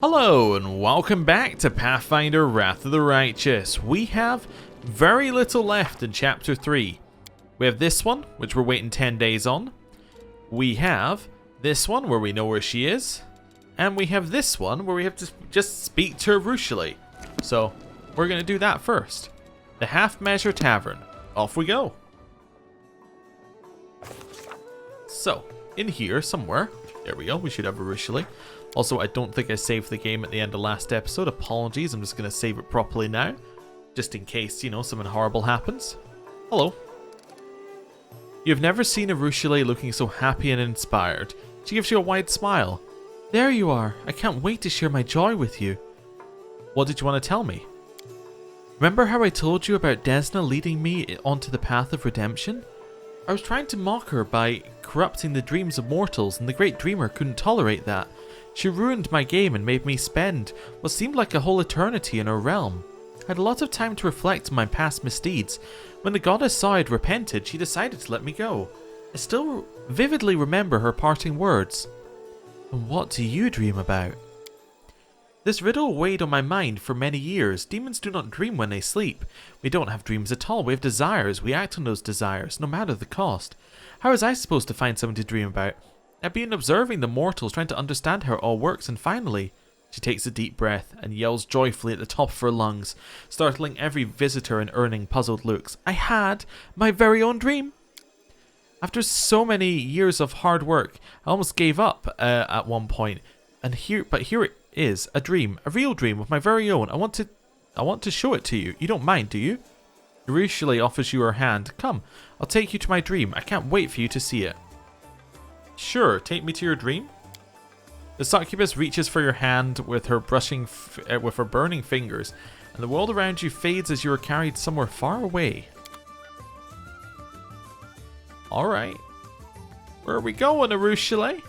Hello and welcome back to Pathfinder Wrath of the Righteous. We have very little left in chapter 3. We have this one, which we're waiting 10 days on. We have this one where we know where she is. And we have this one where we have to just speak to Areelu. So we're going to do that first. The Half Measure Tavern. Off we go. So, in here somewhere, there we go, we should have Areelu. Also, I don't think I saved the game at the end of last episode. Apologies, I'm just going to save it properly now. Just in case, you know, something horrible happens. Hello. You've never seen Areelu looking so happy and inspired. She gives you a wide smile. There you are. I can't wait to share my joy with you. What did you want to tell me? Remember how I told you about Desna leading me onto the path of redemption? I was trying to mock her by corrupting the dreams of mortals, and the great dreamer couldn't tolerate that. She ruined my game and made me spend what seemed like a whole eternity in her realm. I had a lot of time to reflect on my past misdeeds. When the goddess saw I'd repented, she decided to let me go. I still vividly remember her parting words. And what do you dream about? This riddle weighed on my mind for many years. Demons do not dream when they sleep. We don't have dreams at all. We have desires. We act on those desires, no matter the cost. How was I supposed to find something to dream about? I've been observing the mortals, trying to understand how it all works, and finally... She takes a deep breath and yells joyfully at the top of her lungs, startling every visitor and earning puzzled looks. I had my very own dream! After so many years of hard work, I almost gave up at one point. But here it is, a dream, a real dream of my very own. I want to show it to you. You don't mind, do you? Areelu offers you her hand. Come, I'll take you to my dream. I can't wait for you to see it. Sure, take me to your dream. The succubus reaches for your hand with her burning fingers, and the world around you fades as you are carried somewhere far away. Alright. Where are we going, Areelu?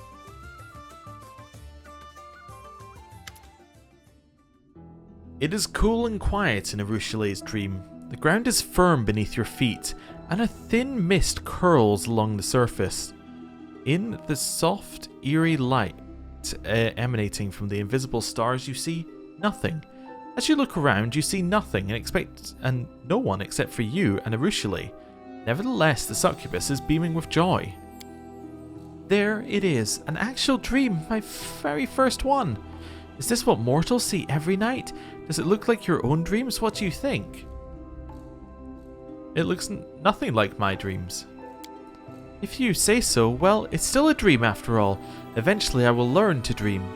It is cool and quiet in Areelu's dream. The ground is firm beneath your feet, and a thin mist curls along the surface. In the soft, eerie light emanating from the invisible stars, you see nothing. As you look around, you see nothing and no one except for you and Areelu. Nevertheless, the succubus is beaming with joy. There it is, an actual dream, my very first one. Is this what mortals see every night? Does it look like your own dreams? What do you think? It looks nothing like my dreams. If you say so, well, it's still a dream after all. Eventually I will learn to dream.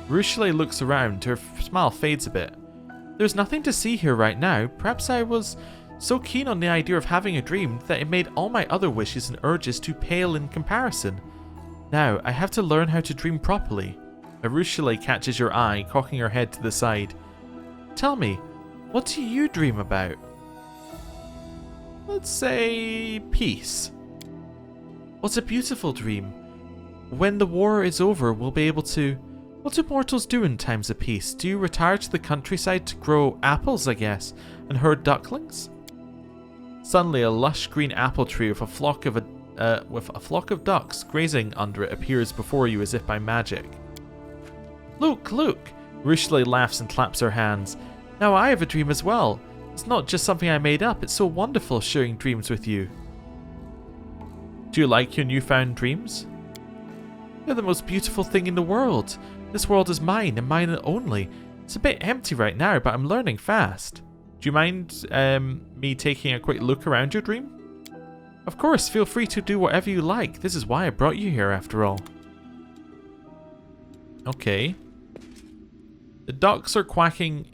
Areelu looks around, her smile fades a bit. There's nothing to see here right now. Perhaps I was so keen on the idea of having a dream that it made all my other wishes and urges too pale in comparison. Now, I have to learn how to dream properly. Areelu catches your eye, cocking her head to the side. Tell me, what do you dream about? Let's say peace. What a beautiful dream. When the war is over, we'll be able to... What do mortals do in times of peace? Do you retire to the countryside to grow apples, I guess, and herd ducklings? Suddenly, a lush green apple tree with a flock of ducks grazing under it appears before you as if by magic. Look, look! Areelu laughs and claps her hands. Now I have a dream as well. It's not just something I made up. It's so wonderful sharing dreams with you. Do you like your newfound dreams? They're the most beautiful thing in the world. This world is mine and mine only. It's a bit empty right now, but I'm learning fast. Do you mind me taking a quick look around your dream? Of course, feel free to do whatever you like. This is why I brought you here after all. Okay. The ducks are quacking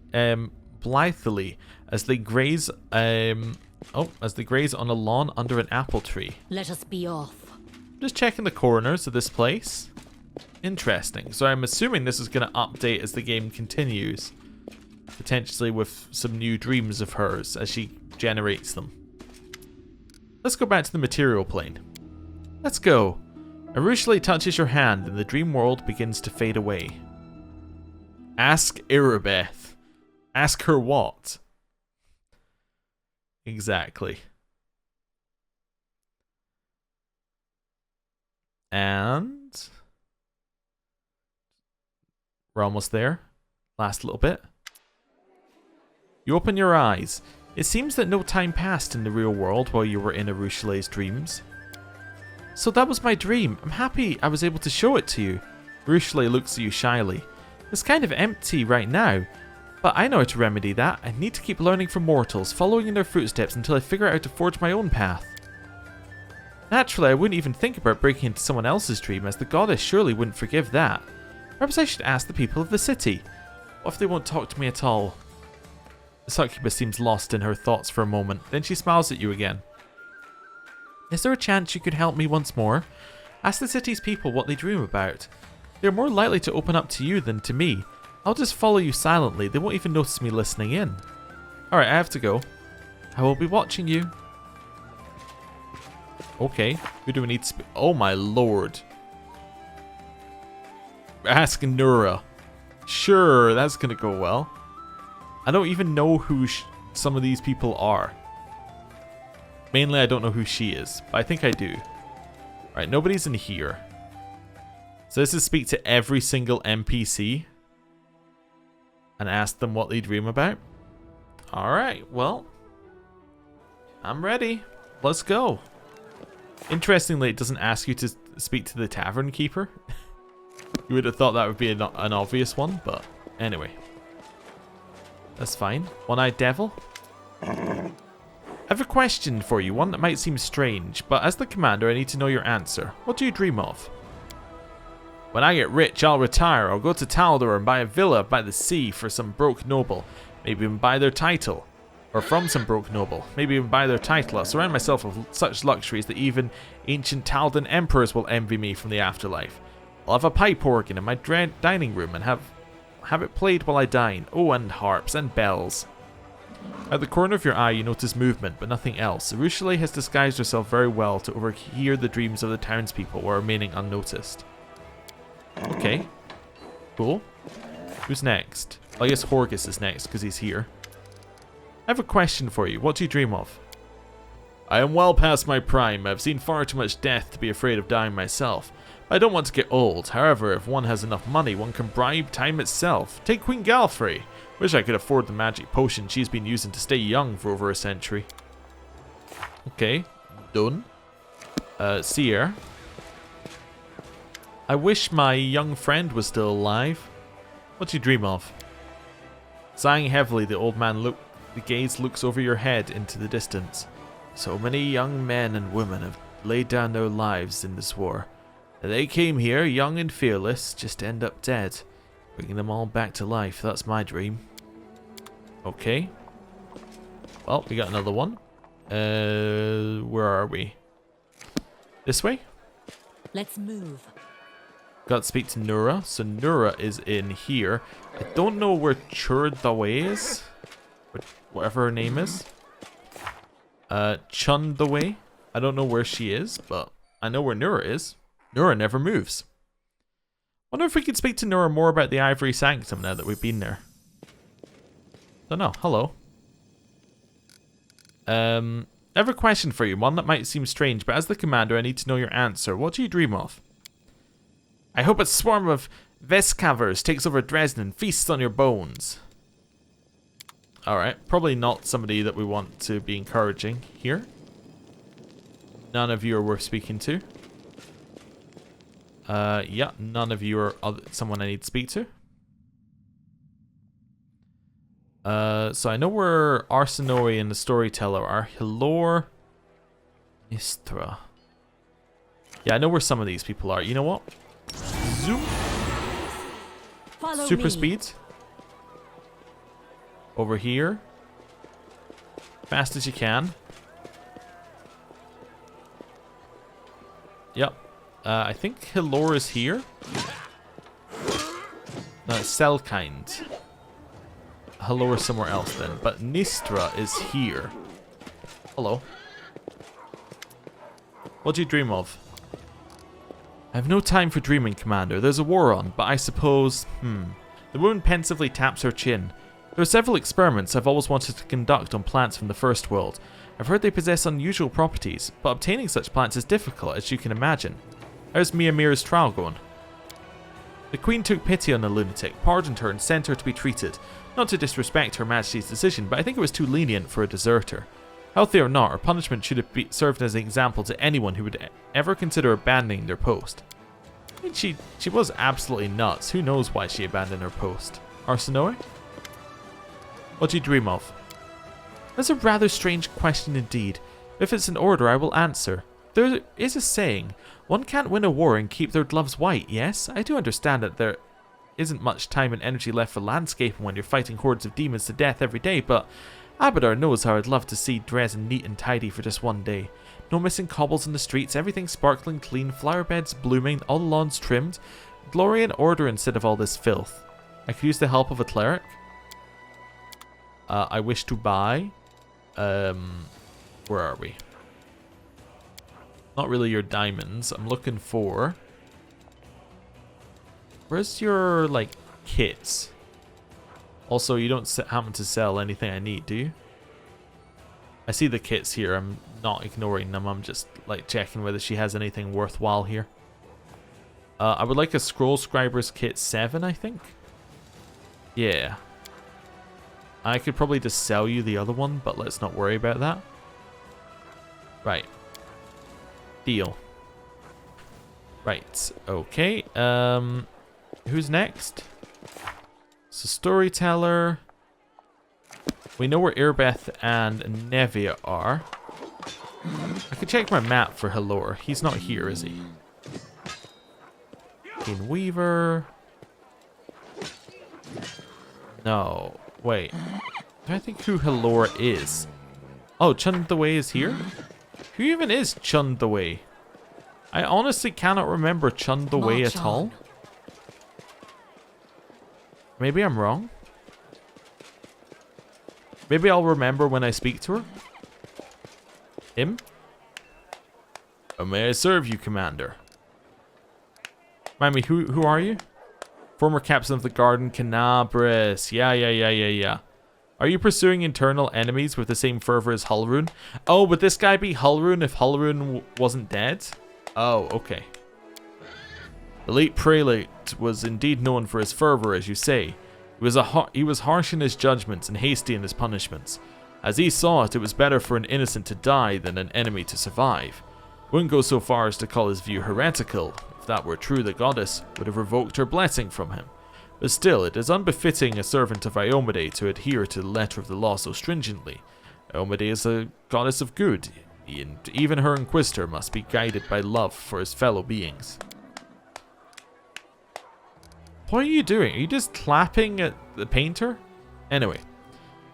blithely as they graze on a lawn under an apple tree. Let us be off. Just checking the corners of this place. Interesting. So I'm assuming this is going to update as the game continues. Potentially with some new dreams of hers as she generates them. Let's go back to the material plane. Let's go. Areelu touches your hand and the dream world begins to fade away. Ask Irabeth. Ask her what? Exactly. And We're almost there. Last little bit. You open your eyes. It seems that no time passed in the real world while you were in Arushale's dreams. So that was my dream. I'm happy I was able to show it to you. Arushale looks at you shyly. It's kind of empty right now, but I know how to remedy that. I need to keep learning from mortals, following in their footsteps until I figure out how to forge my own path. Naturally, I wouldn't even think about breaking into someone else's dream, as the goddess surely wouldn't forgive that. Perhaps I should ask the people of the city. What if they won't talk to me at all? The succubus seems lost in her thoughts for a moment, then she smiles at you again. Is there a chance you could help me once more? Ask the city's people what they dream about. They're more likely to open up to you than to me. I'll just follow you silently, they won't even notice me listening in. Alright, I have to go. I will be watching you. Okay, who do we need to speak? Oh my lord. Ask Nura. Sure, that's gonna go well. I don't even know who some of these people are. Mainly, I don't know who she is, but I think I do. Alright, nobody's in here. So this is speak to every single NPC and ask them what they dream about. Alright, well, I'm ready. Let's go. Interestingly, it doesn't ask you to speak to the tavern keeper. You would have thought that would be an obvious one, but anyway. That's fine. One-eyed devil. I have a question for you, one that might seem strange, but as the commander I need to know your answer. What do you dream of? When I get rich, I'll retire. I'll go to Taldor and buy a villa by the sea for some broke noble. Maybe even buy their title. Or from some broke noble. Maybe even buy their title. I'll surround myself with such luxuries that even ancient Taldan emperors will envy me from the afterlife. I'll have a pipe organ in my dining room and have it played while I dine. Oh, and harps and bells. At the corner of your eye you notice movement, but nothing else. Arushale has disguised herself very well to overhear the dreams of the townspeople while remaining unnoticed. Okay. Cool. Who's next? Well, I guess Horgus is next because he's here. I have a question for you. What do you dream of? I am well past my prime. I've seen far too much death to be afraid of dying myself. I don't want to get old. However, if one has enough money, one can bribe time itself. Take Queen Galfrey. Wish I could afford the magic potion she's been using to stay young for over a century. Okay. Done. Seer. I wish my young friend was still alive. What do you dream of? Sighing heavily, the old man the gaze looks over your head into the distance. So many young men and women have laid down their lives in this war. They came here, young and fearless, just to end up dead. Bringing them all back to life, that's my dream. Okay. Well, we got another one. Where are we? This way? Let's move. Got to speak to Nura. So Nura is in here. I don't know where Churdawe is. Whatever her name is. Chundawe. I don't know where she is, but I know where Nura is. Nura never moves. Wonder if we could speak to Nura more about the Ivory Sanctum now that we've been there. Don't know. Hello. I have a question for you. One that might seem strange, but as the commander, I need to know your answer. What do you dream of? I hope a swarm of Vescavers takes over Dresden and feasts on your bones. Alright. Probably not somebody that we want to be encouraging here. None of you are worth speaking to. Yeah, none of you are someone I need to speak to. So I know where Arsenoi and the Storyteller are. Hilor, Istra. Yeah, I know where some of these people are. You know what? Zoom. Follow Super me. speed. Over here. Fast as you can. Yep. I think Hilor is here. No, it's Selkind. Hilor is somewhere else then. But Nistra is here. Hello. What do you dream of? I have no time for dreaming, Commander. There's a war on, but I suppose... The woman pensively taps her chin. There are several experiments I've always wanted to conduct on plants from the First World. I've heard they possess unusual properties, but obtaining such plants is difficult, as you can imagine. How's Miamir's trial going? The Queen took pity on the lunatic, pardoned her and sent her to be treated. Not to disrespect Her Majesty's decision, but I think it was too lenient for a deserter. Healthy or not, her punishment should have served as an example to anyone who would ever consider abandoning their post. I mean, she was absolutely nuts. Who knows why she abandoned her post? Arsinoe? What do you dream of? That's a rather strange question indeed. If it's in order, I will answer. There is a saying, one can't win a war and keep their gloves white, yes? I do understand that there isn't much time and energy left for landscaping when you're fighting hordes of demons to death every day, but Abadar knows how I'd love to see Dresden neat and tidy for just one day. No missing cobbles in the streets, everything sparkling clean, flower beds blooming, all the lawns trimmed. Glory and order instead of all this filth. I could use the help of a cleric. I wish to buy. Where are we? Not really your diamonds. I'm looking for... Where's your, like, kits? Also, you don't happen to sell anything I need, do you? I see the kits here. I'm not ignoring them. I'm just, like, checking whether she has anything worthwhile here. I would like a Scroll Scriber's Kit 7, I think. Yeah. I could probably just sell you the other one, but let's not worry about that. Right. Deal. Right. Okay. Who's next? So Storyteller. We know where Irbeth and Nevia are. I could check my map for Halor. He's not here, is he? Keen Weaver. No. Wait. Do I think who Halor is? Oh, Chun the Wei is here? Who even is Chun the Wei? I honestly cannot remember Chun the Wei at all. Maybe I'm wrong. Maybe I'll remember when I speak to her. Him? Oh, may I serve you, Commander? Mind me, who are you? Former captain of the Garden, Canabris. Yeah. Are you pursuing internal enemies with the same fervor as Hulrun? Oh, would this guy be Hulrun if Hulrun wasn't dead? Oh, okay. The late prelate was indeed known for his fervor, as you say. He was harsh in his judgments and hasty in his punishments. As he saw it, it was better for an innocent to die than an enemy to survive. Wouldn't go so far as to call his view heretical. If that were true, the goddess would have revoked her blessing from him. But still, it is unbefitting a servant of Iomade to adhere to the letter of the law so stringently. Iomade is a goddess of good, and even her inquisitor must be guided by love for his fellow beings. What are you doing? Are you just clapping at the painter? Anyway,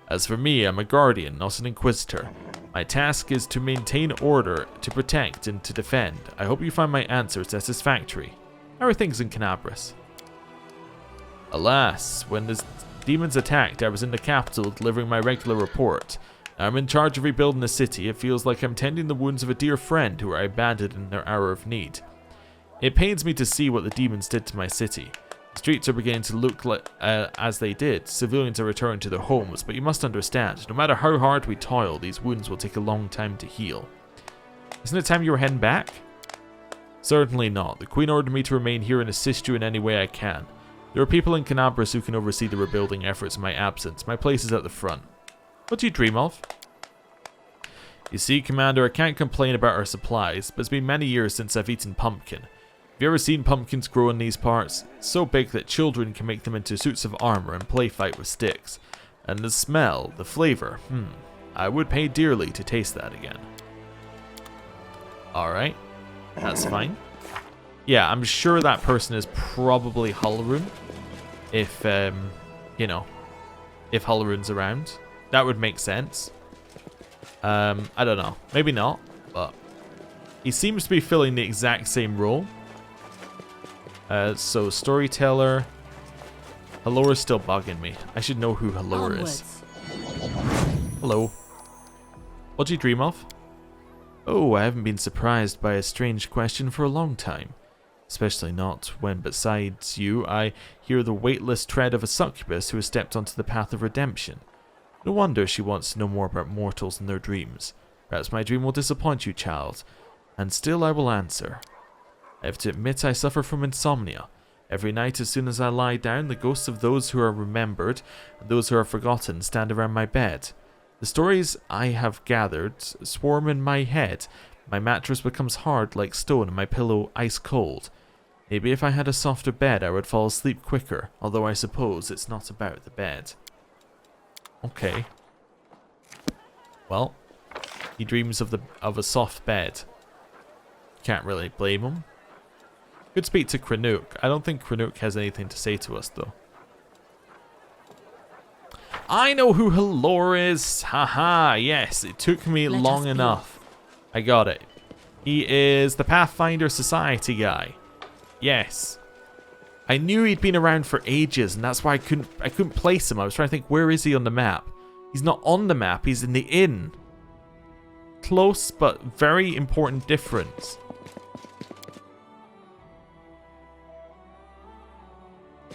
as for me, I'm a guardian, not an inquisitor. My task is to maintain order, to protect, and to defend. I hope you find my answer satisfactory. How are things in Canabris? Alas, when the demons attacked, I was in the capital delivering my regular report. Now I'm in charge of rebuilding the city. It feels like I'm tending the wounds of a dear friend who I abandoned in their hour of need. It pains me to see what the demons did to my city. The streets are beginning to look like, as they did. Civilians are returning to their homes, but you must understand, no matter how hard we toil, these wounds will take a long time to heal. Isn't it time you were heading back? Certainly not. The Queen ordered me to remain here and assist you in any way I can. There are people in Canabris who can oversee the rebuilding efforts in my absence. My place is at the front. What do you dream of? You see, Commander, I can't complain about our supplies, but it's been many years since I've eaten pumpkin. Have you ever seen pumpkins grow in these parts? It's so big that children can make them into suits of armor and play fight with sticks. And the smell, the flavor, I would pay dearly to taste that again. Alright, that's fine. Yeah, I'm sure that person is probably Hulrun. If, you know, if Hulrun's around. That would make sense. I don't know. Maybe not, but he seems to be filling the exact same role. So, Storyteller. Halor is still bugging me. I should know who Halor is. Hello. What do you dream of? Oh, I haven't been surprised by a strange question for a long time. Especially not when, besides you, I hear the weightless tread of a succubus who has stepped onto the path of redemption. No wonder she wants to know more about mortals and their dreams. Perhaps my dream will disappoint you, child. And still I will answer. I have to admit I suffer from insomnia. Every night as soon as I lie down, the ghosts of those who are remembered and those who are forgotten stand around my bed. The stories I have gathered swarm in my head. My mattress becomes hard like stone and my pillow ice cold. Maybe if I had a softer bed I would fall asleep quicker, although I suppose it's not about the bed. Okay. Well, he dreams of a soft bed. Can't really blame him. Could speak to Kranook. I don't think Kranook has anything to say to us though. I know who Halor is! Haha, yes, it took me long enough. I got it. He is the Pathfinder Society guy. Yes. I knew he'd been around for ages and that's why I couldn't place him. I was trying to think, where is he on the map? He's not on the map, he's in the inn. Close, but very important difference.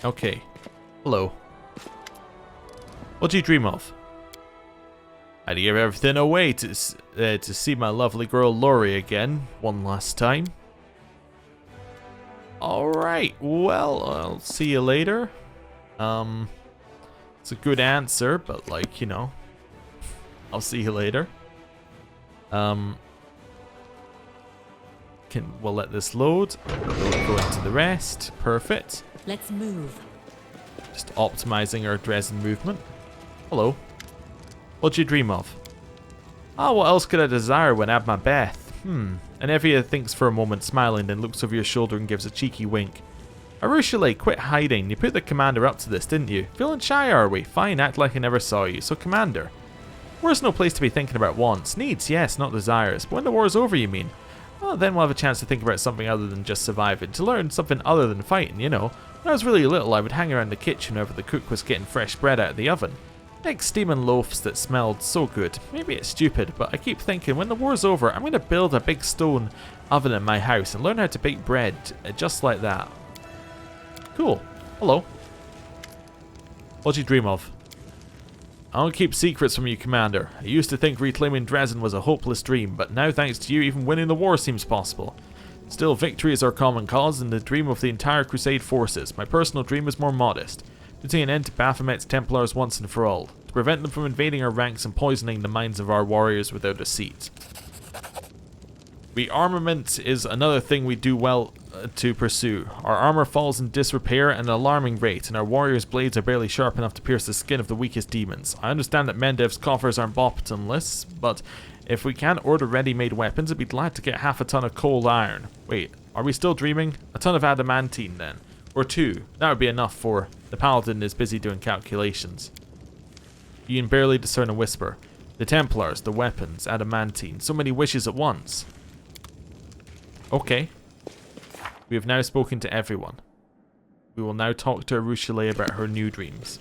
Okay. Hello. What do you dream of? I'd give everything away to see my lovely girl Lori again one last time. Alright, well, I'll see you later. It's a good answer, but like, you know, I'll see you later. We'll let this load. We'll go into the rest. Perfect. Let's move. Just optimizing our Dresden movement. Hello. What'd you dream of? Ah, what else could I desire when at my Beth? And Evia thinks for a moment, smiling, then looks over your shoulder and gives a cheeky wink. Arushale, quit hiding. You put the commander up to this, didn't you? Feeling shy, are we? Fine, act like I never saw you. So, commander. War's no place to be thinking about wants. Needs, yes, not desires. But when the war's over, you mean? Well, then we'll have a chance to think about something other than just surviving. To learn something other than fighting, you know. When I was really little, I would hang around the kitchen whenever the cook was getting fresh bread out of the oven. Big steaming loaves that smelled so good. Maybe it's stupid, but I keep thinking when the war's over, I'm going to build a big stone oven in my house and learn how to bake bread just like that. Cool. Hello. What'd you dream of? I don't keep secrets from you, Commander. I used to think reclaiming Dresden was a hopeless dream, but now thanks to you, even winning the war seems possible. Still, victory is our common cause and the dream of the entire Crusade forces. My personal dream is more modest. Putting an end to Baphomet's Templars once and for all, to prevent them from invading our ranks and poisoning the minds of our warriors without a seat. Rearmament is another thing we do well to pursue. Our armor falls in disrepair at an alarming rate, and our warriors' blades are barely sharp enough to pierce the skin of the weakest demons. I understand that Mendev's coffers aren't bottomless, but if we can't order ready-made weapons, I'd be glad to get half a ton of cold iron. Wait, are we still dreaming? A ton of adamantine then. Or 2. That would be enough for... The paladin is busy doing calculations. You can barely discern a whisper. The Templars, the weapons, adamantine. So many wishes at once. Okay. We have now spoken to everyone. We will now talk to Arushale about her new dreams.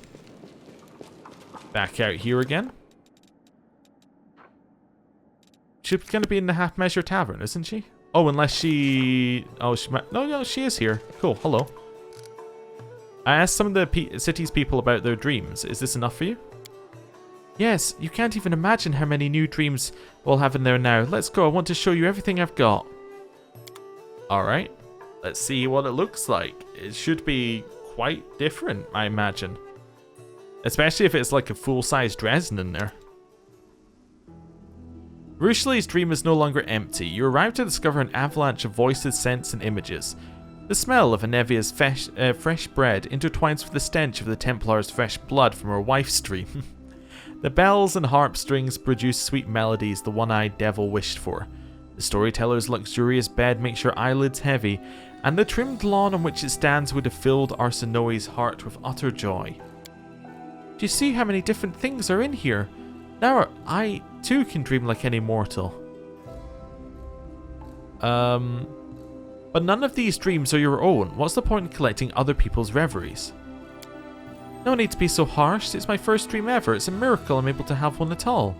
Back out here again. She's going to be in the Half Measure Tavern, isn't she? Oh, unless she... Oh, she might... No, she is here. Cool, hello. I asked some of the city's people about their dreams. Is this enough for you? Yes, you can't even imagine how many new dreams we'll have in there now. Let's go, I want to show you everything I've got. Alright, let's see what it looks like. It should be quite different, I imagine. Especially if it's like a full-size Dresden in there. Arushale's dream is no longer empty. You arrive to discover an avalanche of voices, scents, and images. The smell of Anevia's fresh bread intertwines with the stench of the Templar's fresh blood from her wife's dream. The bells and harp strings produce sweet melodies the one-eyed devil wished for. The storyteller's luxurious bed makes your eyelids heavy, and the trimmed lawn on which it stands would have filled Arsinoe's heart with utter joy. Do you see how many different things are in here? Now I, too, can dream like any mortal. But none of these dreams are your own. What's the point in collecting other people's reveries? No need to be so harsh. It's my first dream ever. It's a miracle I'm able to have one at all.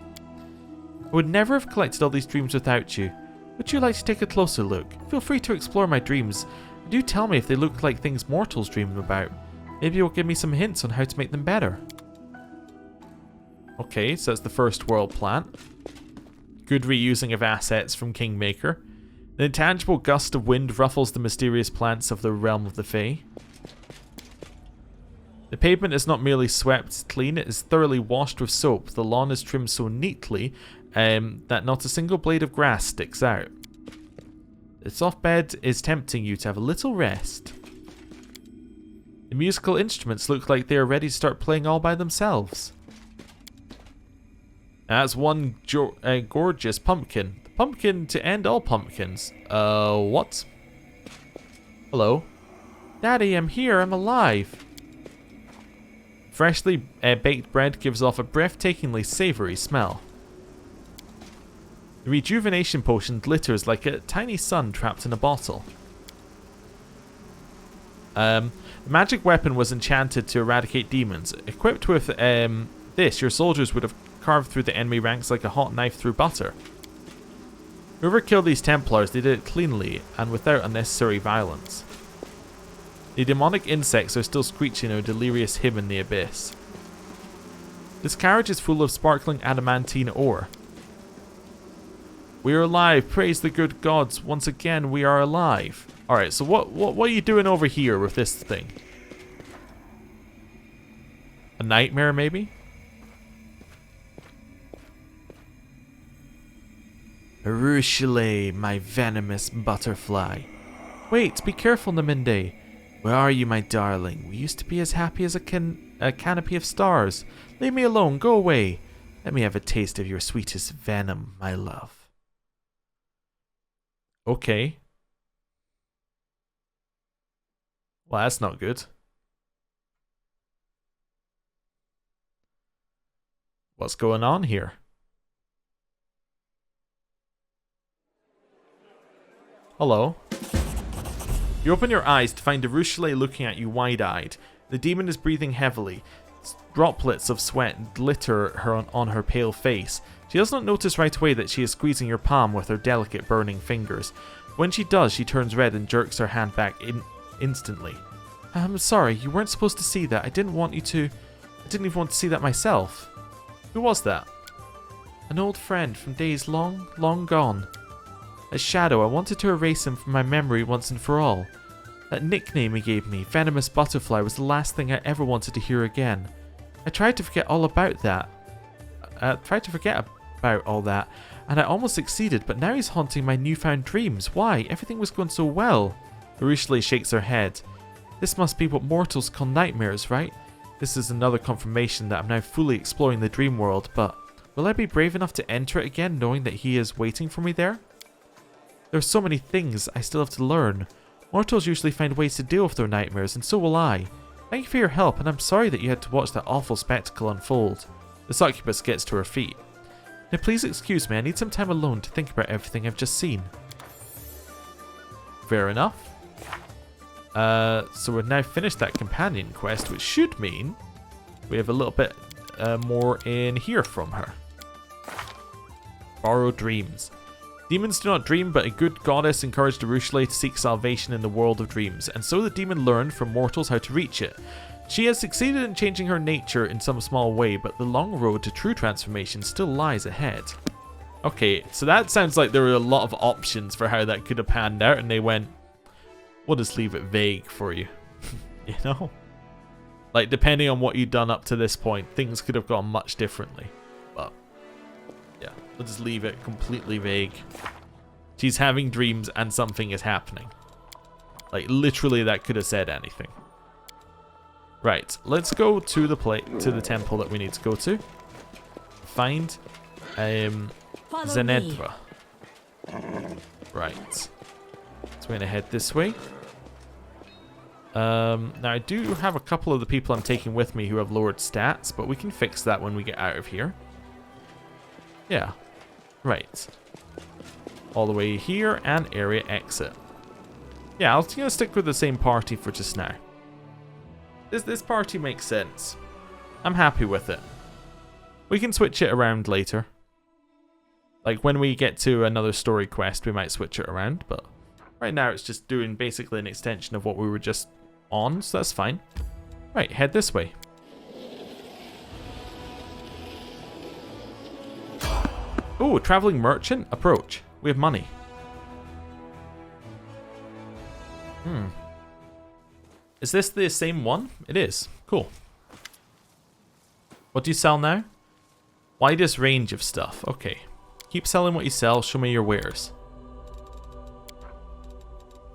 I would never have collected all these dreams without you. Would you like to take a closer look? Feel free to explore my dreams. Do tell me if they look like things mortals dream about. Maybe you'll give me some hints on how to make them better. Okay, so that's the first world plant. Good reusing of assets from Kingmaker. An intangible gust of wind ruffles the mysterious plants of the realm of the Fae. The pavement is not merely swept clean, it is thoroughly washed with soap. The lawn is trimmed so neatly that not a single blade of grass sticks out. The soft bed is tempting you to have a little rest. The musical instruments look like they are ready to start playing all by themselves. That's one gorgeous pumpkin. The pumpkin to end all pumpkins. What? Hello? Daddy, I'm here. I'm alive. Freshly baked bread gives off a breathtakingly savory smell. The rejuvenation potion glitters like a tiny sun trapped in a bottle. The magic weapon was enchanted to eradicate demons. Equipped with this, your soldiers would have carved through the enemy ranks like a hot knife through butter. Whoever killed these Templars, they did it cleanly and without unnecessary violence. The demonic insects are still screeching a delirious hymn in the abyss. This carriage is full of sparkling adamantine ore. We are alive, praise the good gods, once again we are alive. Alright, so what are you doing over here with this thing? A nightmare, maybe? Areelu, my venomous butterfly. Wait, be careful, Naminde. Where are you, my darling? We used to be as happy as a canopy of stars. Leave me alone, go away. Let me have a taste of your sweetest venom, my love. Okay. Well, that's not good. What's going on here? Hello? You open your eyes to find Areelu looking at you wide-eyed. The demon is breathing heavily. Droplets of sweat glitter on her pale face. She does not notice right away that she is squeezing your palm with her delicate burning fingers. When she does, she turns red and jerks her hand back instantly. I'm sorry, you weren't supposed to see that. I didn't even want to see that myself. Who was that? An old friend from days long, long gone. A shadow, I wanted to erase him from my memory once and for all. That nickname he gave me, Venomous Butterfly, was the last thing I ever wanted to hear again. I tried to forget all about that. And I almost succeeded, but now he's haunting my newfound dreams. Why? Everything was going so well. Areelu shakes her head. This must be what mortals call nightmares, right? This is another confirmation that I'm now fully exploring the dream world, but will I be brave enough to enter it again knowing that he is waiting for me there? There are so many things I still have to learn. Mortals usually find ways to deal with their nightmares, and so will I. Thank you for your help, and I'm sorry that you had to watch that awful spectacle unfold. The succubus gets to her feet. Now please excuse me, I need some time alone to think about everything I've just seen. Fair enough. So we've now finished that companion quest, which should mean we have a little bit more in here from her. Borrow dreams. Demons do not dream, but a good goddess encouraged Areelu to seek salvation in the world of dreams, and so the demon learned from mortals how to reach it. She has succeeded in changing her nature in some small way, but the long road to true transformation still lies ahead. Okay, so that sounds like there were a lot of options for how that could have panned out, and they went, we'll just leave it vague for you. You know? Like, depending on what you'd done up to this point, things could have gone much differently. But, yeah, we'll just leave it completely vague. She's having dreams and something is happening. Like, literally, that could have said anything. Right, let's go to the temple that we need to go to. Find Zenedra. Right. So we're going to head this way. Now I do have a couple of the people I'm taking with me who have lowered stats, but we can fix that when we get out of here. Yeah. Right. All the way here and area exit. Yeah, I'm going to stick with the same party for just now. This party makes sense. I'm happy with it. We can switch it around later. Like when we get to another story quest, we might switch it around, but right now it's just doing basically an extension of what we were just on, so that's fine. Right, head this way. Oh, traveling merchant? Approach. We have money. Is this the same one? It is. Cool. What do you sell now? Widest range of stuff. Okay. Keep selling what you sell. Show me your wares.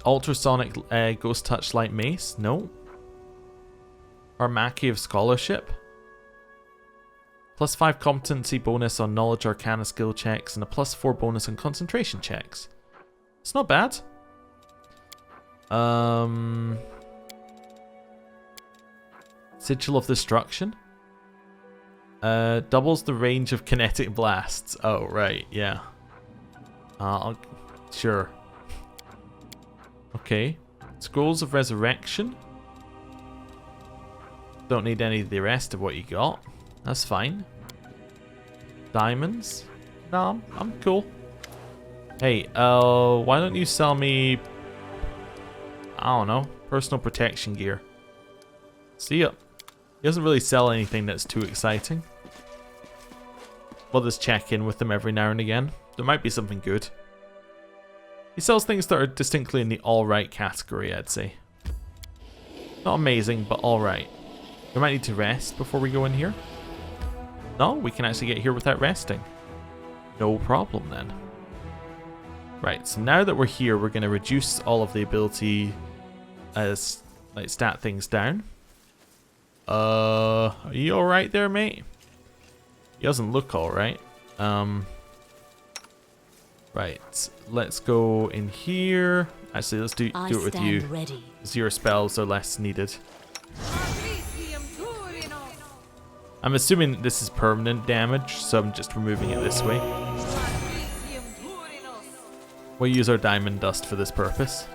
Ultrasonic Ghost Touch Light Mace. No. Armaki of Scholarship. +5 competency bonus on knowledge arcana skill checks and a +4 bonus on concentration checks. It's not bad. Sigil of Destruction. Doubles the range of kinetic blasts. Oh, right, yeah. Sure. Okay. Scrolls of Resurrection. Don't need any of the rest of what you got. That's fine. Diamonds. No, I'm cool. Hey, why don't you sell me, I don't know, personal protection gear. See ya. He doesn't really sell anything that's too exciting. We'll just check in with him every now and again. There might be something good. He sells things that are distinctly in the alright category, I'd say. Not amazing, but alright. We might need to rest before we go in here. No, we can actually get here without resting. No problem then. Right, so now that we're here, we're going to reduce all of the ability as like stat things down. Are you alright there, mate? He doesn't look alright. Right, let's go in here. Actually, let's do it with you. Ready. Because your spells are less needed. I'm assuming this is permanent damage, so I'm just removing it this way. We'll use our diamond dust for this purpose.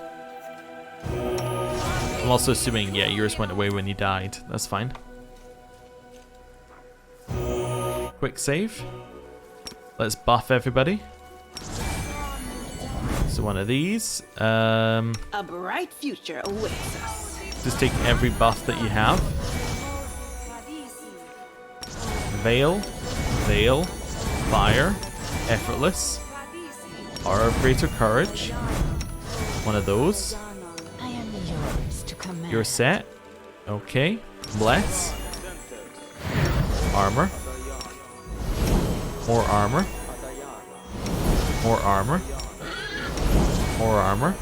I'm also assuming, yeah, yours went away when you died. That's fine. Quick save. Let's buff everybody. So one of these. A bright future awaits us. Just take every buff that you have. Veil. Veil. Fire. Effortless. Power of Greater Courage. One of those. I am yours to command. You're set. Okay. Bless. Armor. More armor. More armor. More armor.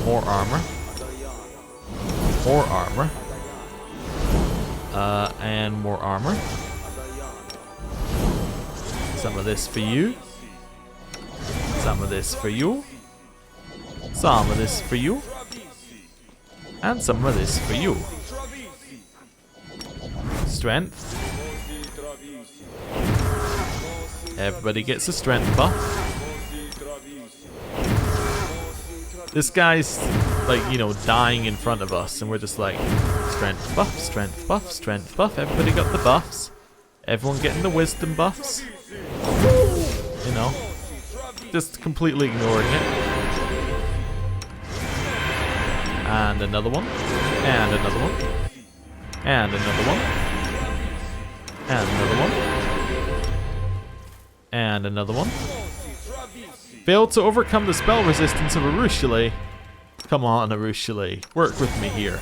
More armor. More armor. And more armor. Some of this for you. Some of this for you. Some of this for you. And some of this for you. Strength. Everybody gets a strength buff. This guy's like, you know, dying in front of us and we're just like, strength buff, strength buff, strength buff. Everybody got the buffs. Everyone getting the wisdom buffs. You know, just completely ignoring it. And another one. And another one. And another one. And another one. And another one. Failed to overcome the spell resistance of Areelu. Come on, Areelu. Work with me here.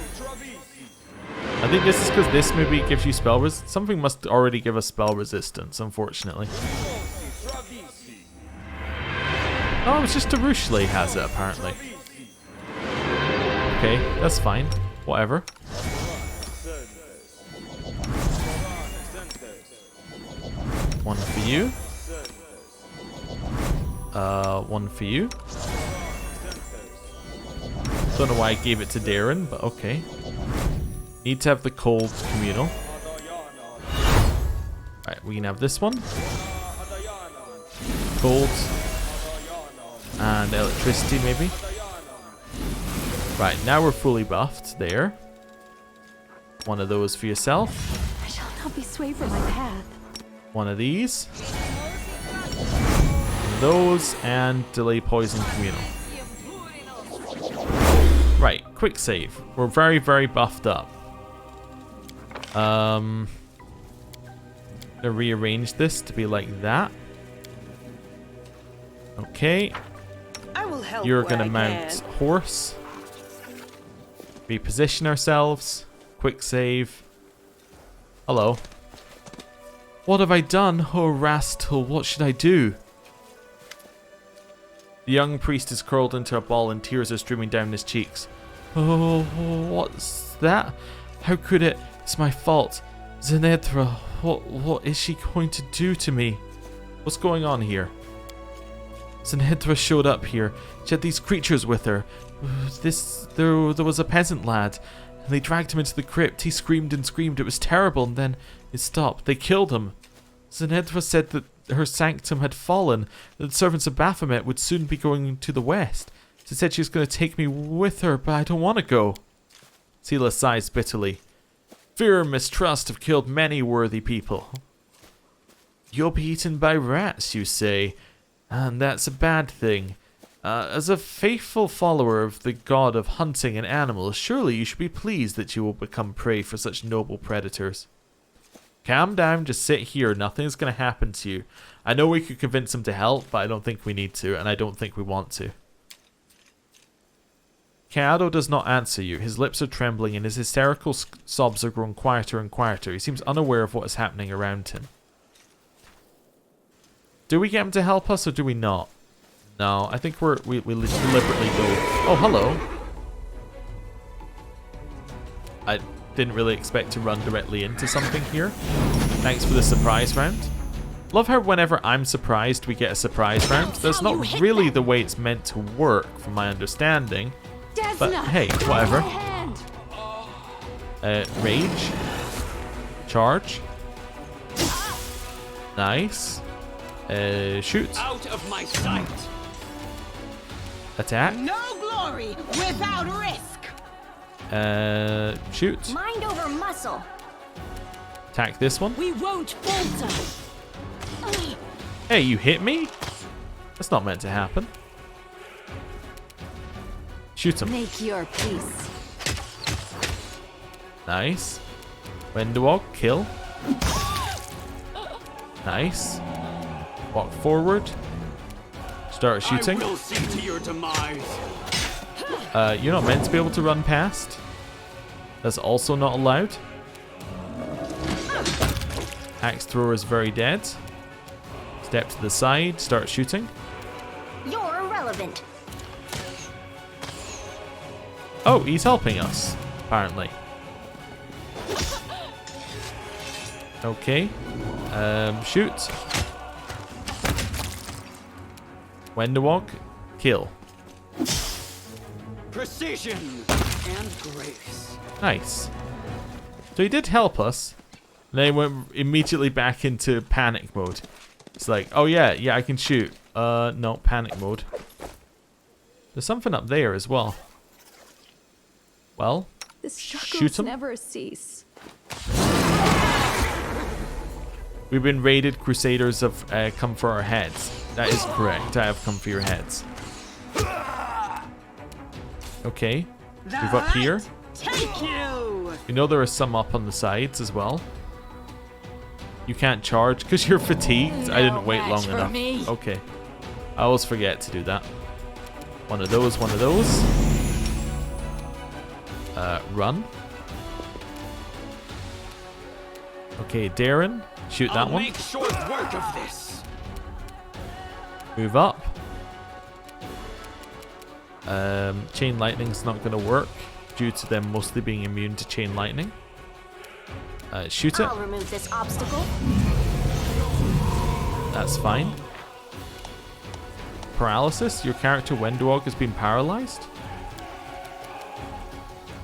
I think this is because this maybe gives you spell resistance. Something must already give us spell resistance, unfortunately. Oh, it's just Areelu has it, apparently. Okay, that's fine. Whatever. One for you. One for you. Don't know why I gave it to Darren, but okay. Need to have the cold communal. Right, we can have this one. Cold. And electricity, maybe. Right, now we're fully buffed. There. One of those for yourself. I shall not be swayed from my path. One of these. Those, and delay poison communal. Right, quick save. We're very, very buffed up. Gonna rearrange this to be like that. Okay. I will help. You're gonna mount horse. Reposition ourselves. Quick save. Hello. What have I done? Oh, Rastal, what should I do? The young priest is curled into a ball and tears are streaming down his cheeks. Oh, what's that? How could it? It's my fault. Zenedra, what is she going to do to me? What's going on here? Zenedra showed up here. She had these creatures with her. There was a peasant lad, and they dragged him into the crypt. He screamed and screamed. It was terrible, and then it stopped. They killed him. Zenedra said that her sanctum had fallen, that the servants of Baphomet would soon be going to the west. She said she was going to take me with her, but I don't want to go. Sela sighs bitterly. Fear and mistrust have killed many worthy people. You'll be eaten by rats, you say, and that's a bad thing. As a faithful follower of the god of hunting and animals, surely you should be pleased that you will become prey for such noble predators. Calm down, just sit here, nothing's going to happen to you. I know we could convince him to help, but I don't think we need to, and I don't think we want to. Kaado does not answer you. His lips are trembling and his hysterical sobs are growing quieter and quieter. He seems unaware of what is happening around him. Do we get him to help us or do we not? No, I think we deliberately go. Oh, hello. I didn't really expect to run directly into something here. Thanks for the surprise round. Love how whenever I'm surprised, we get a surprise round. That's not really the way it's meant to work, from my understanding. But hey, whatever. Rage. Charge. Nice. Shoot. Out of my sight. Attack. No glory without risk. Shoot. Mind over muscle. Attack this one. We won't falter. Hey, you hit me? That's not meant to happen. Shoot him. Make your peace. Nice. Wendewog, kill. Nice. Walk forward. Start shooting. I will see to your demise. You're not meant to be able to run past. That's also not allowed. Axe thrower is very dead. Step to the side, start shooting. You're irrelevant. Oh, he's helping us, apparently. Okay. Shoot. Wendewog, kill. Precision and grace. Nice. So he did help us. And then he went immediately back into panic mode. It's like, oh yeah, I can shoot. No, panic mode. There's something up there as well. Well, The shoot struggles him. never cease. We've been raided. Crusaders have come for our heads. That is correct. I have come for your heads. Okay. Move up here. Take you. You know there are some up on the sides as well. You can't charge because you're fatigued. I didn't wait long enough. Okay. I always forget to do that. One of those, one of those. Run. Okay, Darren. Shoot that one. Make short work of this. Move up. Chain lightning's not going to work due to them mostly being immune to chain lightning. Shoot it. I'll remove this obstacle. That's fine. Paralysis. Your character Wendewog has been paralyzed.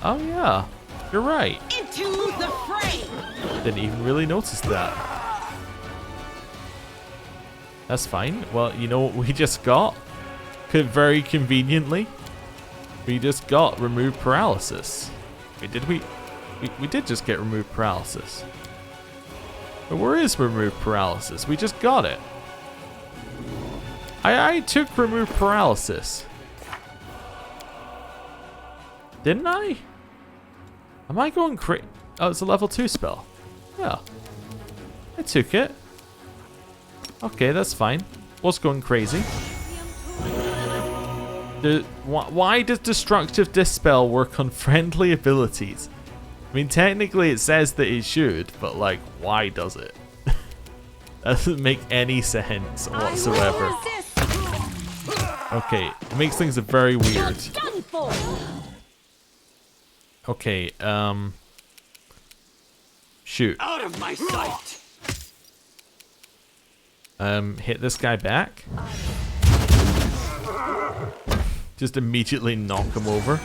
Oh yeah, you're right. Into the fray. Didn't even really notice that. That's fine. Well, you know what we just got? Very conveniently, we just got removed paralysis. Wait, did we? We did just get removed paralysis. But where is removed paralysis? We just got it. I took removed paralysis. Didn't I? Am I going crazy? Oh, it's a level 2 spell. Yeah. I took it. Okay, that's fine. Was going crazy. Why does Destructive Dispel work on friendly abilities? I mean, technically it says that it should, but like, why does it? That doesn't make any sense whatsoever. Okay, it makes things very weird. Okay, shoot. Out of my sight. Hit this guy back. Just immediately knock him over.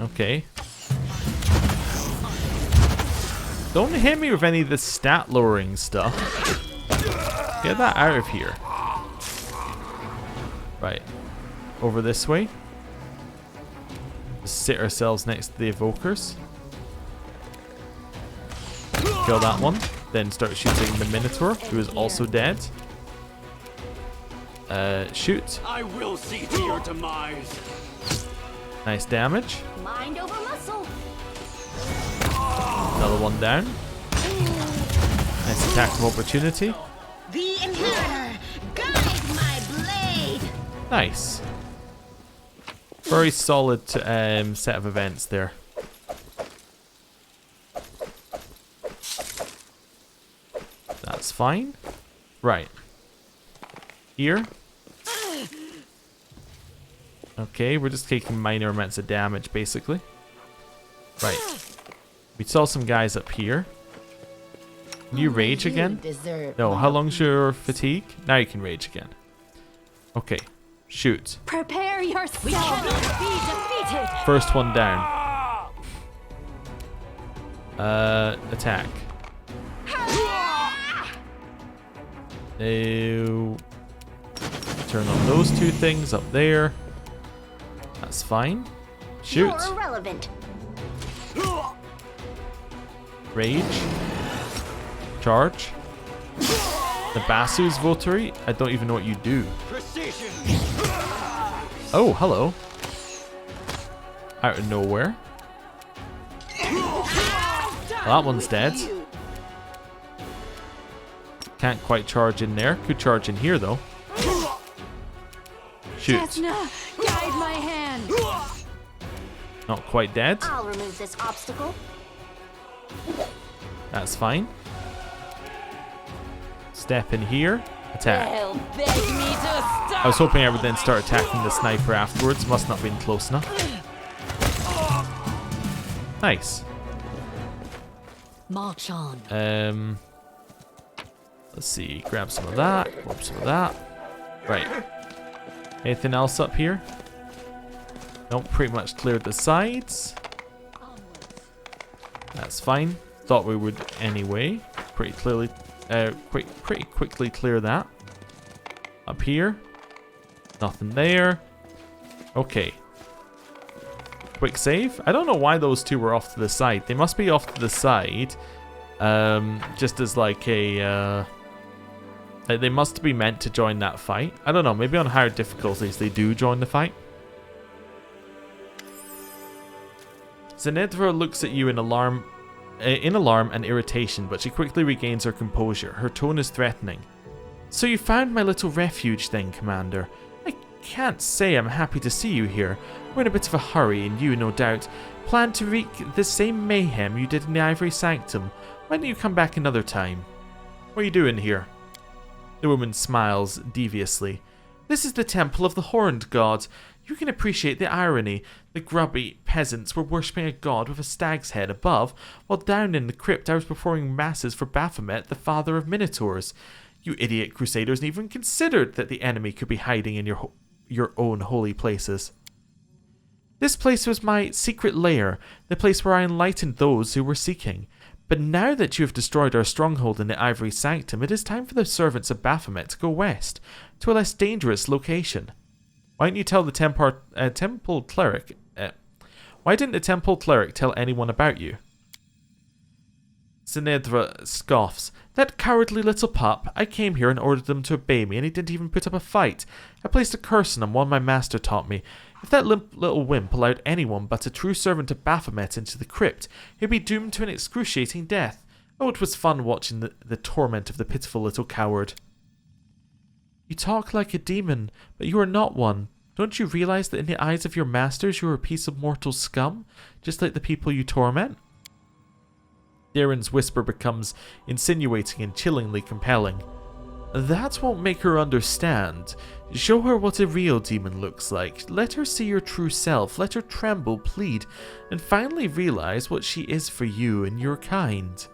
Okay. Don't hit me with any of this stat lowering stuff. Get that out of here. Right. Over this way. Just sit ourselves next to the evokers. Kill that one. Then start shooting the Minotaur, who is also dead. Shoot. I will see to your demise. Nice damage. Mind over muscle. Another one down. Nice attack of opportunity. The inheritor guides my blade. Nice. Very solid set of events there. That's fine. Right. Here. Okay, we're just taking minor amounts of damage, basically. Right. We saw some guys up here. Can you rage again? No, how long's your fatigue? Now you can rage again. Okay. Shoot. Prepare yourself. We cannot be defeated. First one down. Attack. No. Turn on those two things up there. That's fine. Shoot. You're irrelevant. Rage. Charge. The Basu's Votary. I don't even know what you do. Precision. Oh, hello. Out of nowhere. Well, that one's dead. Can't quite charge in there. Could charge in here, though. Shoot. Guide my hand. Not quite dead. I'll remove this obstacle. That's fine. Step in here. Attack. They'll beg me to stop. I was hoping I would then start attacking the sniper afterwards. Must not have been close enough. Nice. March on. Let's see. Grab some of that. Grab some of that. Right. Anything else up here? Nope. Pretty much cleared the sides. That's fine. Thought we would anyway. Pretty clearly. Pretty quickly clear that. Up here. Nothing there. Okay. Quick save. I don't know why those two were off to the side. They must be off to the side. Just as like a... they must be meant to join that fight. I don't know. Maybe on higher difficulties they do join the fight. Zenedra looks at you in alarm and irritation, but she quickly regains her composure. Her tone is threatening. So you found my little refuge then, Commander. I can't say I'm happy to see you here. We're in a bit of a hurry, and you, no doubt, plan to wreak the same mayhem you did in the Ivory Sanctum. Why don't you come back another time? What are you doing here? The woman smiles deviously. This is the temple of the Horned God. You can appreciate the irony. The grubby peasants were worshipping a god with a stag's head above, while down in the crypt I was performing masses for Baphomet, the father of Minotaurs. You idiot crusaders even considered that the enemy could be hiding in your own holy places. This place was my secret lair, the place where I enlightened those who were seeking. But now that you have destroyed our stronghold in the Ivory Sanctum, it is time for the servants of Baphomet to go west, to a less dangerous location. Why didn't you tell the temple cleric? Why didn't the temple cleric tell anyone about you? Zenedra scoffs. That cowardly little pup. I came here and ordered them to obey me, and he didn't even put up a fight. I placed a curse on him, one my master taught me. If that little wimp allowed anyone but a true servant of Baphomet into the crypt, he'd be doomed to an excruciating death. Oh, it was fun watching the torment of the pitiful little coward. You talk like a demon, but you are not one. Don't you realize that in the eyes of your masters you are a piece of mortal scum, just like the people you torment? Darren's whisper becomes insinuating and chillingly compelling. That won't make her understand. Show her what a real demon looks like. Let her see your true self. Let her tremble, plead, and finally realize what she is for you and your kind.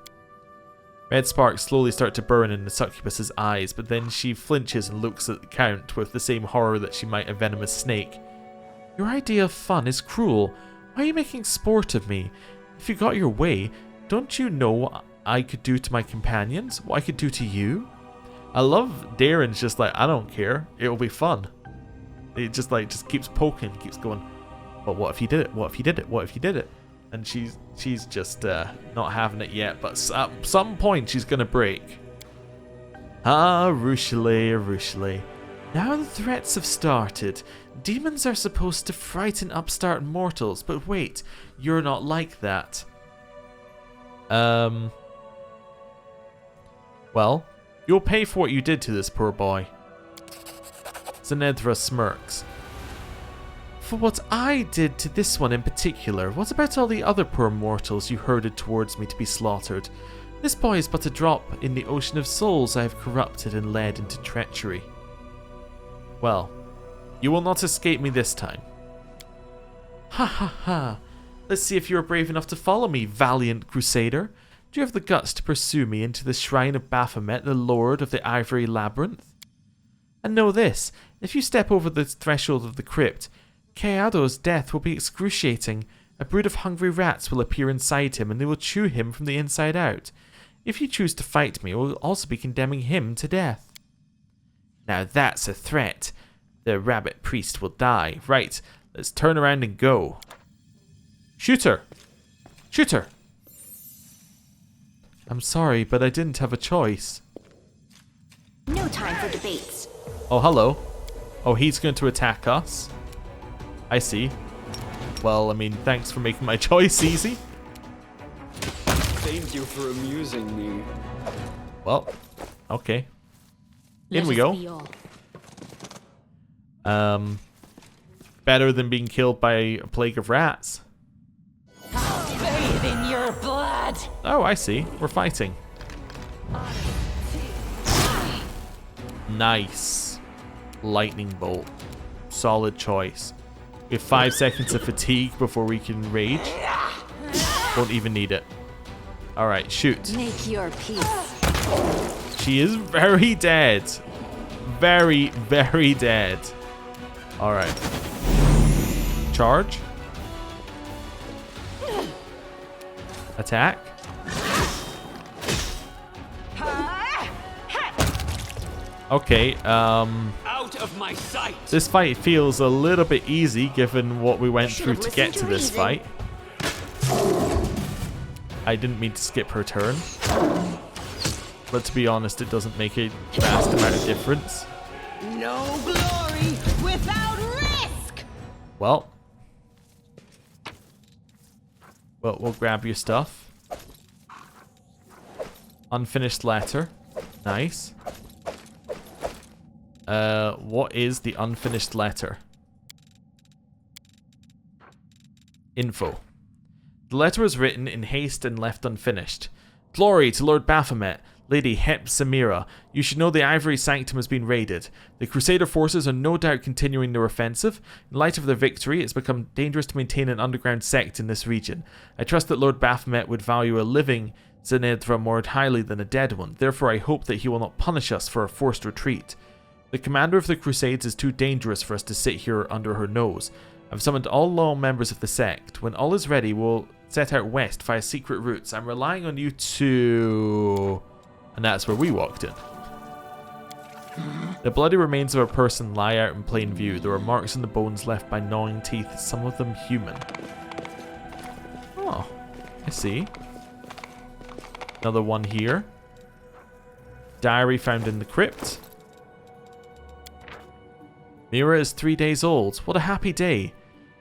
Red sparks slowly start to burn in the succubus's eyes, but then she flinches and looks at the Count with the same horror that she might a venomous snake. Your idea of fun is cruel. Why are you making sport of me? If you got your way, don't you know what I could do to my companions? What I could do to you? I love Darren's just like, I don't care. It'll be fun. It just keeps poking, keeps going, but what if you did it? What if you did it? What if you did it? And she's just not having it yet, but at some point she's going to break. Ah, Areelu. Now the threats have started. Demons are supposed to frighten upstart mortals, but wait, you're not like that. Well, you'll pay for what you did to this poor boy. Zenedra smirks. For what I did to this one in particular, what about all the other poor mortals you herded towards me to be slaughtered? This boy is but a drop in the ocean of souls I have corrupted and led into treachery. Well, you will not escape me this time. Ha ha ha. Let's see if you are brave enough to follow me, valiant crusader. Do you have the guts to pursue me into the shrine of Baphomet, the lord of the ivory labyrinth? And know this, if you step over the threshold of the crypt, Kayado's death will be excruciating. A brood of hungry rats will appear inside him and they will chew him from the inside out. If you choose to fight me, we'll also be condemning him to death. Now that's a threat. The rabbit priest will die. Right, let's turn around and go. Shoot her! Shoot her! I'm sorry, but I didn't have a choice. No time for debates. Oh, hello. Oh, he's going to attack us. I see. Well, I mean, thanks for making my choice easy. Thank you for amusing me. Well, okay. Let In we us go. be all. Better than being killed by a plague of rats. Bathe in your blood. Oh, I see. We're fighting. Nice. Lightning bolt. Solid choice. We have 5 seconds of fatigue before we can rage. Won't even need it. Alright, shoot. Make your peace. She is very dead. Very, very dead. Alright. Charge. Attack. Okay, Out of my sight. this fight feels a little bit easy given what we went through to get to this fight. I didn't mean to skip her turn. But to be honest, it doesn't make a vast amount of difference. No glory without risk. Well, we'll grab your stuff. Unfinished letter. Nice. What is the unfinished letter? Info. The letter was written in haste and left unfinished. Glory to Lord Baphomet, Lady Hep Samira. You should know the Ivory Sanctum has been raided. The Crusader forces are no doubt continuing their offensive. In light of their victory, it's become dangerous to maintain an underground sect in this region. I trust that Lord Baphomet would value a living Zenedra more highly than a dead one. Therefore, I hope that he will not punish us for a forced retreat. The commander of the Crusades is too dangerous for us to sit here under her nose. I've summoned all loyal members of the sect. When all is ready, we'll set out west via secret routes. I'm relying on you to... And that's where we walked in. The bloody remains of a person lie out in plain view. There are marks on the bones left by gnawing teeth, some of them human. Oh, I see. Another one here. Diary found in the crypt. Mira is 3 days old. What a happy day.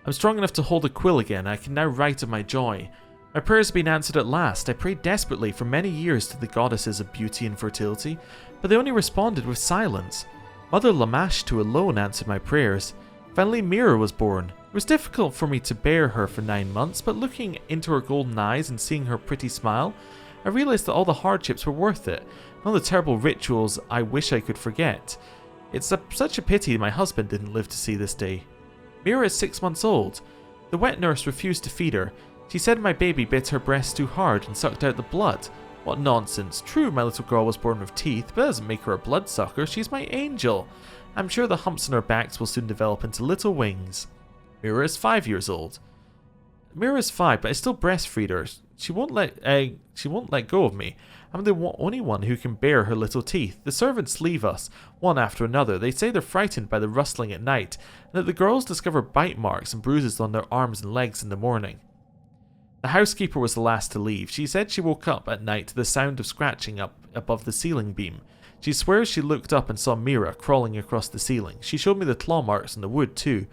I'm strong enough to hold a quill again. I can now write of my joy. My prayers have been answered at last. I prayed desperately for many years to the goddesses of beauty and fertility, but they only responded with silence. Mother Lamashtu alone answered my prayers. Finally, Mira was born. It was difficult for me to bear her for 9 months, but looking into her golden eyes and seeing her pretty smile, I realised that all the hardships were worth it, and all the terrible rituals I wish I could forget. It's such a pity my husband didn't live to see this day. Mira is 6 months old. The wet nurse refused to feed her. She said my baby bit her breast too hard and sucked out the blood. What nonsense. True, my little girl was born with teeth, but that doesn't make her a bloodsucker. She's my angel. I'm sure the humps on her backs will soon develop into little wings. Mira is 5 years old. Mira is 5, but I still breastfeed her. She won't let go of me. I'm the only one who can bear her little teeth. The servants leave us, one after another. They say they're frightened by the rustling at night, and that the girls discover bite marks and bruises on their arms and legs in the morning. The housekeeper was the last to leave. She said she woke up at night to the sound of scratching up above the ceiling beam. She swears she looked up and saw Mira crawling across the ceiling. She showed me the claw marks in the wood too.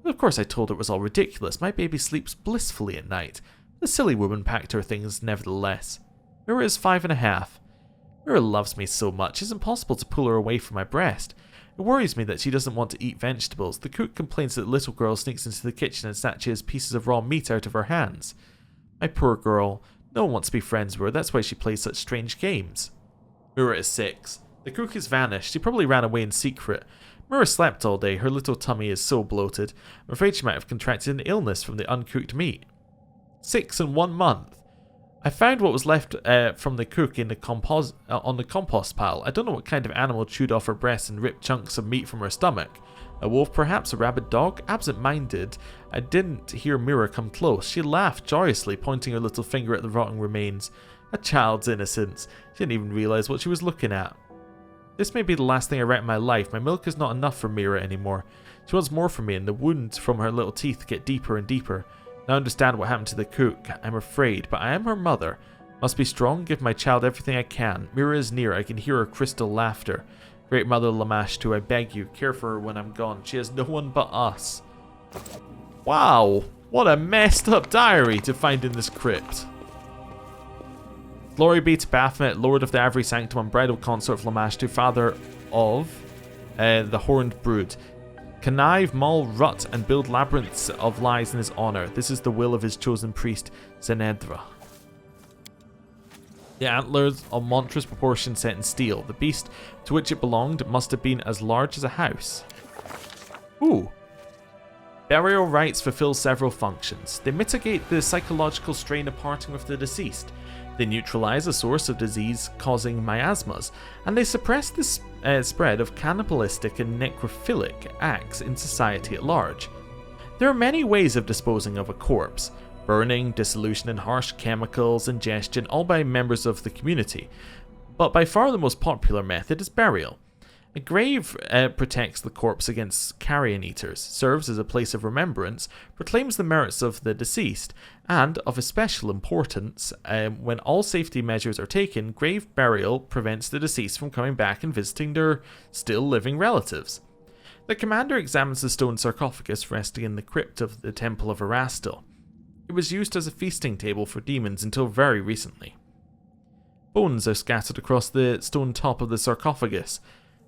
But of course I told her it was all ridiculous. My baby sleeps blissfully at night. The silly woman packed her things nevertheless. Mira is 5.5. Mira loves me so much, it's impossible to pull her away from my breast. It worries me that she doesn't want to eat vegetables. The cook complains that the little girl sneaks into the kitchen and snatches pieces of raw meat out of her hands. My poor girl. No one wants to be friends with her, that's why she plays such strange games. Mira is 6. The cook has vanished. She probably ran away in secret. Mira slept all day. Her little tummy is so bloated. I'm afraid she might have contracted an illness from the uncooked meat. 6 in 1 month. I found what was left from the cook in the on the compost pile. I don't know what kind of animal chewed off her breasts and ripped chunks of meat from her stomach. A wolf, perhaps? A rabid dog? Absent-minded. I didn't hear Mira come close. She laughed joyously, pointing her little finger at the rotting remains. A child's innocence. She didn't even realise what she was looking at. This may be the last thing I write in my life. My milk is not enough for Mira anymore. She wants more from me, and the wounds from her little teeth get deeper and deeper. Now I understand what happened to the cook. I'm afraid, but I am her mother. Must be strong, give my child everything I can. Mira is near. I can hear her crystal laughter. Great Mother Lamashtu, I beg you, care for her when I'm gone. She has no one but us. Wow, what a messed up diary to find in this crypt. Glory be to Baphomet, Lord of the Avery Sanctum and bridal consort of Lamashtu, father of the horned brood. Connive, maul, rut, and build labyrinths of lies in his honor. This is the will of his chosen priest, Zenedra. The antlers of monstrous proportions set in steel. The beast to which it belonged must have been as large as a house. Ooh. Burial rites fulfill several functions. They mitigate the psychological strain of parting with the deceased. They neutralize a source of disease-causing miasmas, and they suppress the spread of cannibalistic and necrophilic acts in society at large. There are many ways of disposing of a corpse. Burning, dissolution in harsh chemicals, ingestion, all by members of the community. But by far the most popular method is burial. A grave protects the corpse against carrion eaters, serves as a place of remembrance, proclaims the merits of the deceased, and, of especial importance, when all safety measures are taken, grave burial prevents the deceased from coming back and visiting their still living relatives. The commander examines the stone sarcophagus resting in the crypt of the Temple of Erastil. It was used as a feasting table for demons until very recently. Bones are scattered across the stone top of the sarcophagus.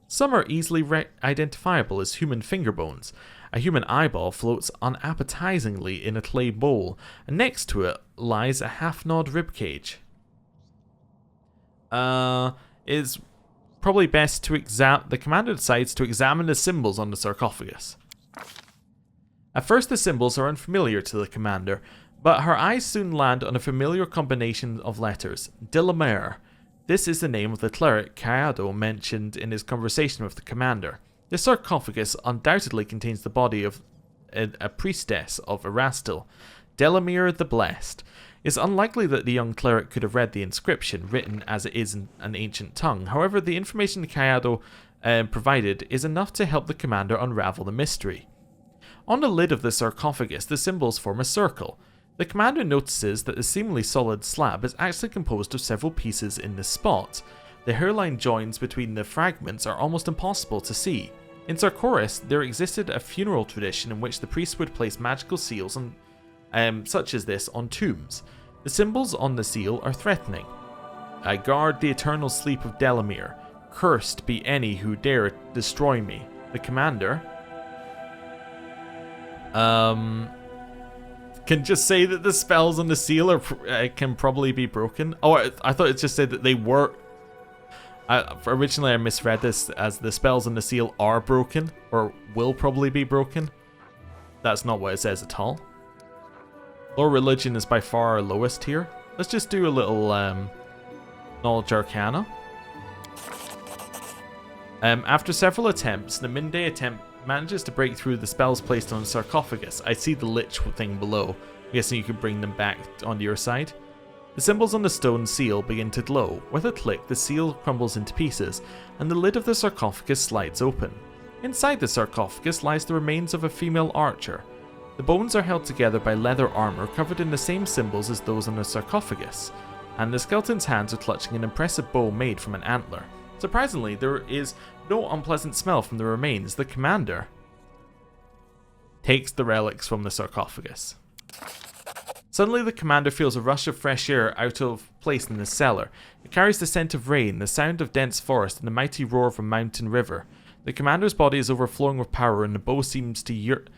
Some are easily identifiable as human finger bones. A human eyeball floats unappetizingly in a clay bowl, and next to it lies a half-gnawed ribcage. It's probably best to the commander decides to examine the symbols on the sarcophagus. At first the symbols are unfamiliar to the commander, but her eyes soon land on a familiar combination of letters. Dilamer. This is the name of the cleric Caiado mentioned in his conversation with the commander. The sarcophagus undoubtedly contains the body of a priestess of Erastil, Delamere the Blessed. It's unlikely that the young cleric could have read the inscription, written as it is in an ancient tongue. However, the information Caiado provided is enough to help the commander unravel the mystery. On the lid of the sarcophagus, the symbols form a circle. The commander notices that the seemingly solid slab is actually composed of several pieces in this spot. The hairline joins between the fragments are almost impossible to see. In Sarkoris, there existed a funeral tradition in which the priest would place magical seals such as this on tombs. The symbols on the seal are threatening. I guard the eternal sleep of Delamere. Cursed be any who dare destroy me. The commander can just say that the spells on the seal are can probably be broken. Oh, I thought it just said that they were. Originally, I misread this as the spells on the seal are broken or will probably be broken. That's not what it says at all. Low religion is by far our lowest here. Let's just do a little knowledge arcana. After several attempts, the midday attempt manages to break through the spells placed on the sarcophagus. I see the lich thing below. I'm guessing you could bring them back onto your side. The symbols on the stone seal begin to glow. With a click, the seal crumbles into pieces, and the lid of the sarcophagus slides open. Inside the sarcophagus lies the remains of a female archer. The bones are held together by leather armor covered in the same symbols as those on the sarcophagus, and the skeleton's hands are clutching an impressive bow made from an antler. Surprisingly, there is no unpleasant smell from the remains. The commander takes the relics from the sarcophagus. Suddenly, the commander feels a rush of fresh air out of place in the cellar. It carries the scent of rain, the sound of dense forest, and the mighty roar of a mountain river. The commander's body is overflowing with power, and the bow seems to yearn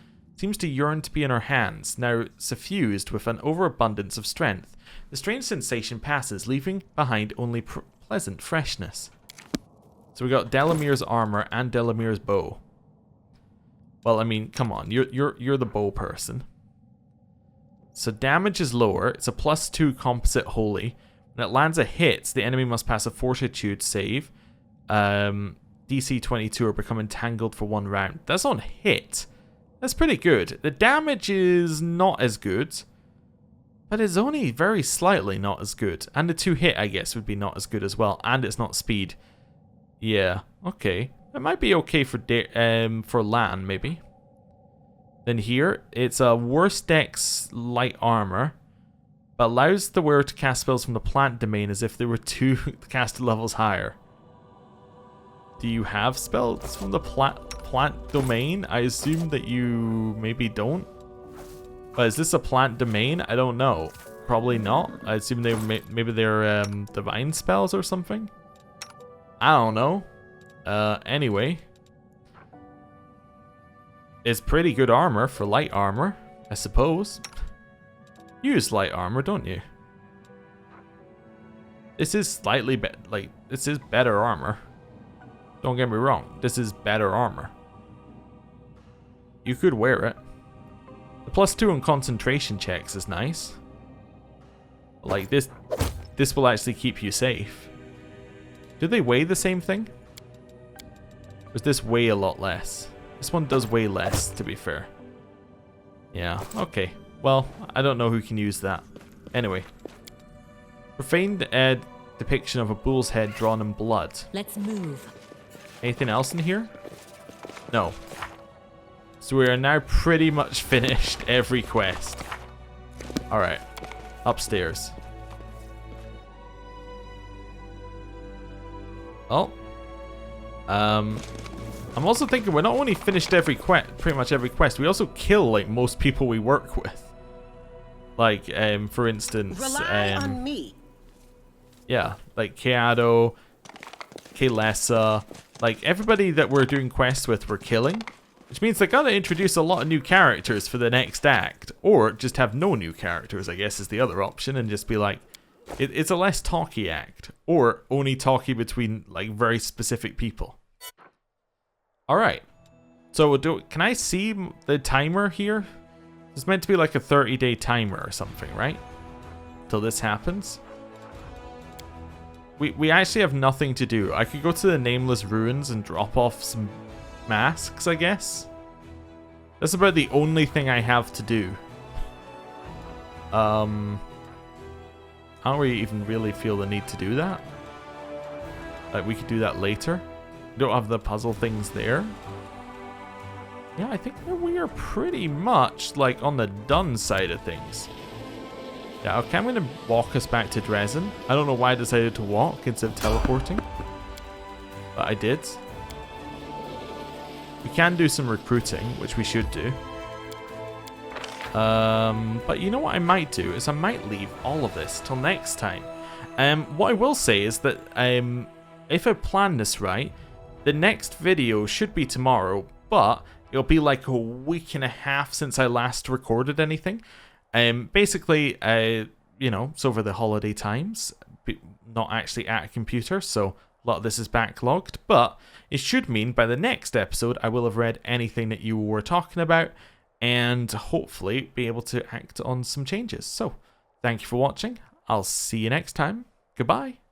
to be in her hands, now suffused with an overabundance of strength. The strange sensation passes, leaving behind only pleasant freshness. So we got Delamir's armor and Delamir's bow. Well, I mean, come on, you're the bow person. So damage is lower. It's a +2 composite holy. When it lands a hit, the enemy must pass a fortitude save. DC 22 or become entangled for 1 round. That's on hit. That's pretty good. The damage is not as good, but it's only very slightly not as good. And the 2 hit, I guess, would be not as good as well. And it's not speed. Yeah, okay. It might be okay for Lan, maybe. Then here, it's a worse dex light armor, but allows the wearer to cast spells from the plant domain as if they were 2 casted levels higher. Do you have spells from the plant domain? I assume that you maybe don't. But is this a plant domain? I don't know. Probably not. I assume maybe they're divine spells or something. I don't know. Anyway. It's pretty good armor for light armor, I suppose. You use light armor, don't you? This is slightly this is better armor. Don't get me wrong, this is better armor. You could wear it. The +2 on concentration checks is nice. Like this will actually keep you safe. Do they weigh the same thing? Or does this weigh a lot less? This one does weigh less, to be fair. Yeah, okay. Well, I don't know who can use that. Anyway. Profaned depiction of a bull's head drawn in blood. Let's move. Anything else in here? No. So we are now pretty much finished every quest. Alright. Upstairs. Oh. I'm also thinking we're not only finished pretty much every quest, we also kill like most people we work with. Like, for instance, Rely on me. Yeah, like Keado, Kaylessa, like everybody that we're doing quests with we're killing, which means they gotta introduce a lot of new characters for the next act, or just have no new characters, I guess is the other option, and just be like, it's a less talky act, or only talky between like very specific people. Alright, so can I see the timer here? It's meant to be like a 30-day timer or something, right? Till this happens. We actually have nothing to do. I could go to the Nameless Ruins and drop off some masks, I guess. That's about the only thing I have to do. I don't really even really feel the need to do that. Like, we could do that later. We don't have the puzzle things there. Yeah, I think that we are pretty much, like, on the done side of things. Yeah, okay, I'm going to walk us back to Dresden. I don't know why I decided to walk instead of teleporting. But I did. We can do some recruiting, which we should do. But you know what I might do is I might leave all of this till next time. What I will say is that if I plan this right, the next video should be tomorrow, but it'll be like a week and a half since I last recorded anything. Basically, you know, it's over the holiday times, not actually at a computer, so a lot of this is backlogged, but it should mean by the next episode I will have read anything that you were talking about and hopefully be able to act on some changes. So, thank you for watching. I'll see you next time. Goodbye.